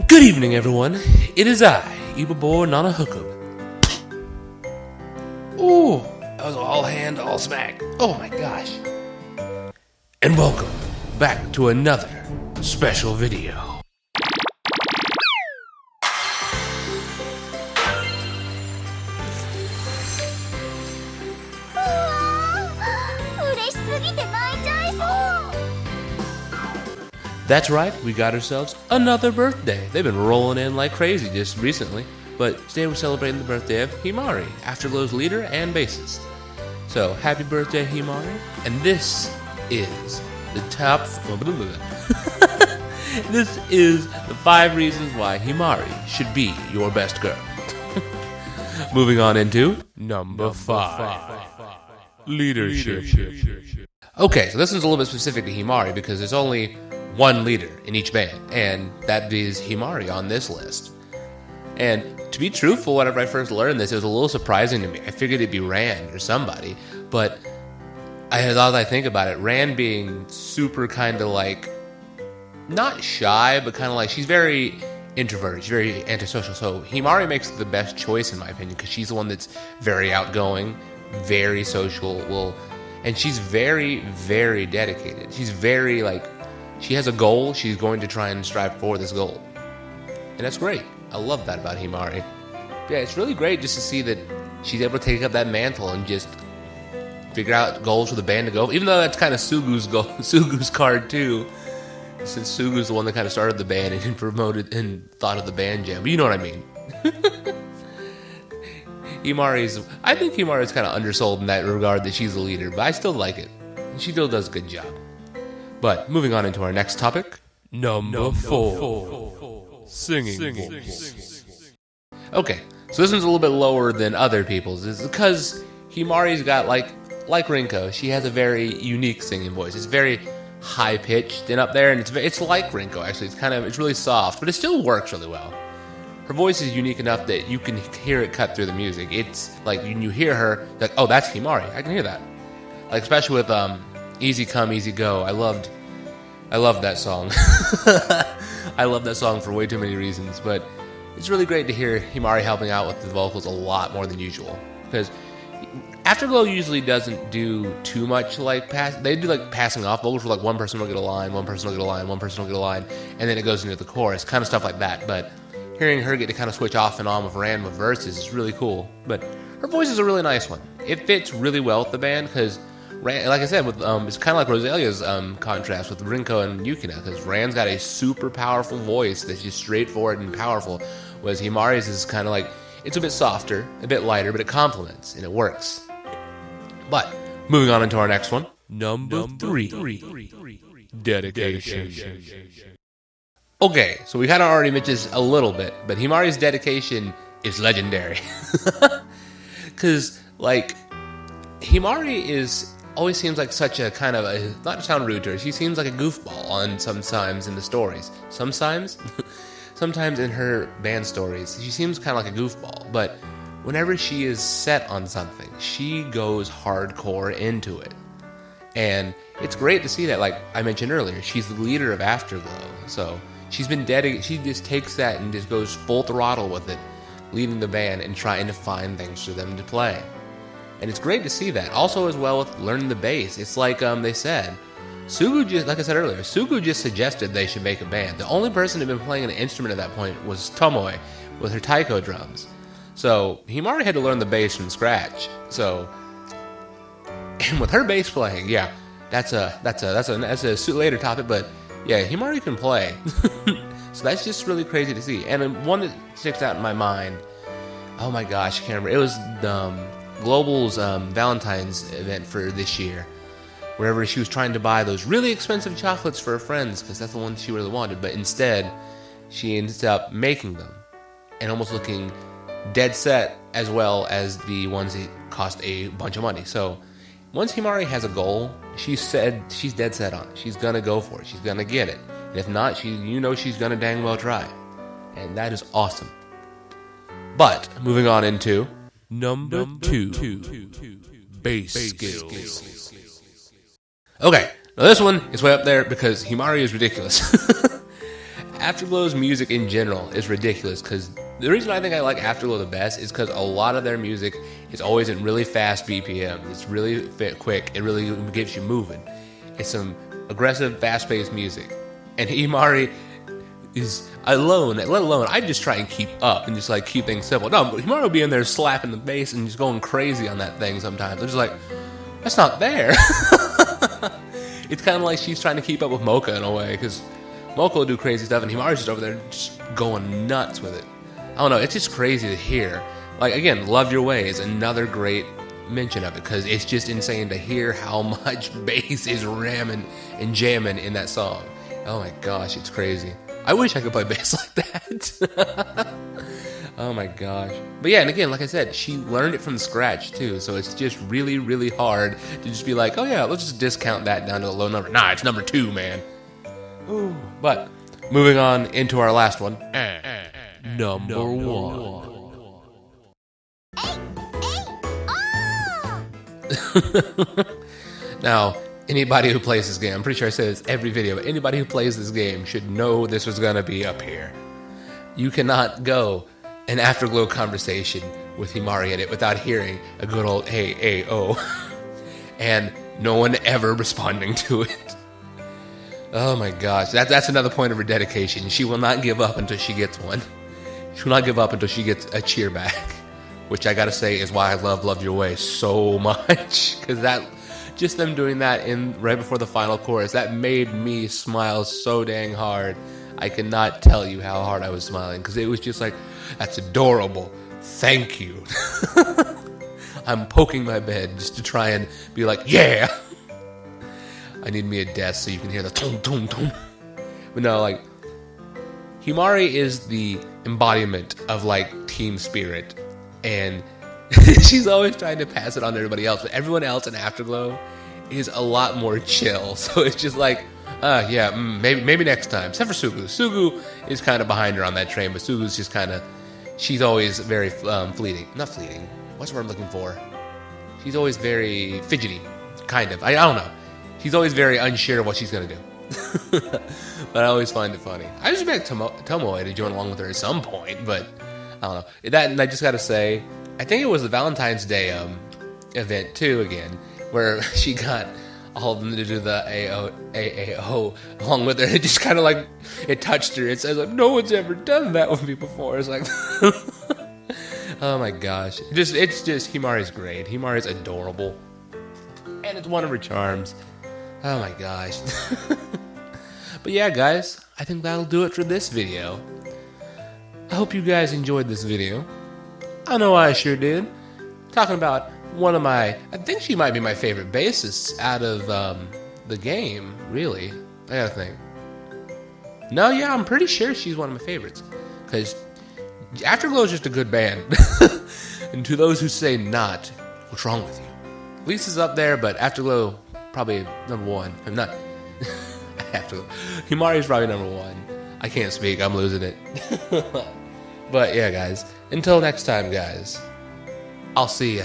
Good evening, everyone. It is I, Ibabo Nana Hookup. Ooh, that was all hand, all smack. Oh my gosh. And welcome back to another special video. That's right, we got ourselves another birthday. They've been rolling in like crazy just recently, but today we're celebrating the birthday of Himari, Afterglow's leader and bassist. So, happy birthday, Himari, and this is the top... This is the 5 reasons why Himari should be your best girl. Moving on into number 5. Leadership. Okay, so this is a little bit specific to Himari because there's only one leader in each band, and that is Himari on this list. And to be truthful, whenever I first learned this, it was a little surprising to me. I figured it'd be Rand or somebody, but as I think about it, Rand being super kind of like, not shy, but kind of like, she's very introverted, she's very antisocial, so Himari makes the best choice in my opinion, because she's the one that's very outgoing, very social, and she's very, very dedicated. She's very like, she has a goal, she's going to try and strive for this goal. And that's great. I love that about Himari. Yeah, it's really great just to see that she's able to take up that mantle and just figure out goals for the band to go. Even though that's kind of Sugu's card too. Since Sugu's the one that kind of started the band and promoted and thought of the band jam. But you know what I mean. I think Himari's kind of undersold in that regard that she's the leader, but I still like it. She still does a good job. But moving on into our next topic, number 4, singing vocals. Okay, so this one's a little bit lower than other people's. It's because Himari's got, like Rinko, she has a very unique singing voice. It's very high-pitched and up there, and it's like Rinko, actually. It's really soft, but it still works really well. Her voice is unique enough that you can hear it cut through the music. It's like, when you hear her, like, oh, that's Himari. I can hear that. Like, especially with Easy Come, Easy Go. I loved that song. I love that song for way too many reasons, but it's really great to hear Himari helping out with the vocals a lot more than usual, because Afterglow usually doesn't do too much like they do like passing off vocals where like one person will get a line, one person will get a line, one person will get a line, and then it goes into the chorus, kind of stuff like that. But hearing her get to kind of switch off and on with Rand with verses is really cool. But her voice is a really nice one. It fits really well with the band because, like I said, with it's kind of like Rosalia's contrast with Rinko and Yukina, because Rand's got a super powerful voice that's just straightforward and powerful, whereas Himari's is kind of like, it's a bit softer, a bit lighter, but it complements and it works. But moving on into our next one, number 3, dedication. Okay, so we kind of already mentioned this a little bit, but Himari's dedication is legendary. Because, like, Himari always seems like such a kind of a, not to sound rude to her, she seems like a goofball on sometimes in the stories. Sometimes in her band stories, she seems kind of like a goofball, but whenever she is set on something, she goes hardcore into it. And it's great to see that, like I mentioned earlier, she's the leader of Afterglow, so she's been dedicated. She just takes that and just goes full throttle with it, leading the band and trying to find things for them to play. And it's great to see that. Also, as well, with learning the bass, it's like they said, like I said earlier, Sugu just suggested they should make a band. The only person who had been playing an instrument at that point was Tomoe with her taiko drums. So Himari had to learn the bass from scratch. So, and with her bass playing, yeah, that's a later topic, but yeah, Himari can play. So that's just really crazy to see. And one that sticks out in my mind, oh my gosh, I can't remember. It was Global's Valentine's event for this year, wherever she was trying to buy those really expensive chocolates for her friends, because that's the ones she really wanted, but instead she ended up making them and almost looking dead set, as well as the ones that cost a bunch of money. So once Himari has a goal, she said she's dead set on it. She's gonna go for it. She's gonna get it. And if not, she's gonna dang well try. And that is awesome. But moving on into number 2, bass skills. Okay, now this one is way up there because Himari is ridiculous. Afterglow's music in general is ridiculous because the reason I think I like Afterglow the best is because a lot of their music is always in really fast BPM. It's really quick. It really gets you moving. It's some aggressive, fast-paced music. And Himari is alone, let alone, I just try and keep up and just like keep things simple. No, Himari will be in there slapping the bass and just going crazy on that thing sometimes. I'm just like, that's not there. It's kind of like she's trying to keep up with Mocha in a way, because Mocha will do crazy stuff and Himari's just over there just going nuts with it. I don't know, it's just crazy to hear. Like, again, Love Your Way is another great mention of it, because it's just insane to hear how much bass is ramming and jamming in that song. Oh my gosh, it's crazy. I wish I could play bass like that. Oh my gosh. But yeah, and again, like I said, she learned it from scratch too, so it's just really, really hard to just be like, oh yeah, let's just discount that down to a low number. Nah, it's number 2, man. Ooh. But moving on into our last one. Number 1. Now, anybody who plays this game, I'm pretty sure I say this every video, but anybody who plays this game should know this was going to be up here. You cannot go an Afterglow conversation with Himari in it without hearing a good old hey, hey, oh, and no one ever responding to it. Oh my gosh, that's another point of her dedication. She will not give up until she gets one. She will not give up until she gets a cheer back, which I gotta say is why I Love Your Way so much, because that, just them doing that in right before the final chorus, that made me smile so dang hard. I cannot tell you how hard I was smiling, because it was just like, that's adorable. Thank you. I'm poking my bed just to try and be like, yeah. I need me a desk so you can hear the tom tom tom. But no, like, Himari is the embodiment of like team spirit, and she's always trying to pass it on to everybody else. But everyone else in Afterglow is a lot more chill. So it's just like, yeah, maybe next time. Except for Sugu. Sugu is kind of behind her on that train, but Sugu's just kind of, she's always very fleeting. Not fleeting. What's the word I'm looking for? She's always very fidgety, kind of. I don't know. She's always very unsure of what she's going to do. But I always find it funny. I just expect Tomoe to join along with her at some point, but I don't know. That, and I just got to say, I think it was the Valentine's Day event, too, again, where she got all of them to do the AAO along with her. It just kind of like, it touched her. It says, like, no one's ever done that with me before. It's like, oh my gosh. It's just, Himari's great. Himari's adorable. And it's one of her charms. Oh my gosh. But yeah, guys, I think that'll do it for this video. I hope you guys enjoyed this video. I know I sure did. Talking about one of my, I think she might be my favorite bassist out of the game, really. I gotta think. No, yeah, I'm pretty sure she's one of my favorites. Because Afterglow is just a good band. And to those who say not, what's wrong with you? Lisa's up there, but Afterglow, probably number 1. I'm not. Afterglow. Himari's probably number 1. I can't speak, I'm losing it. But yeah, guys. Until next time, guys. I'll see ya.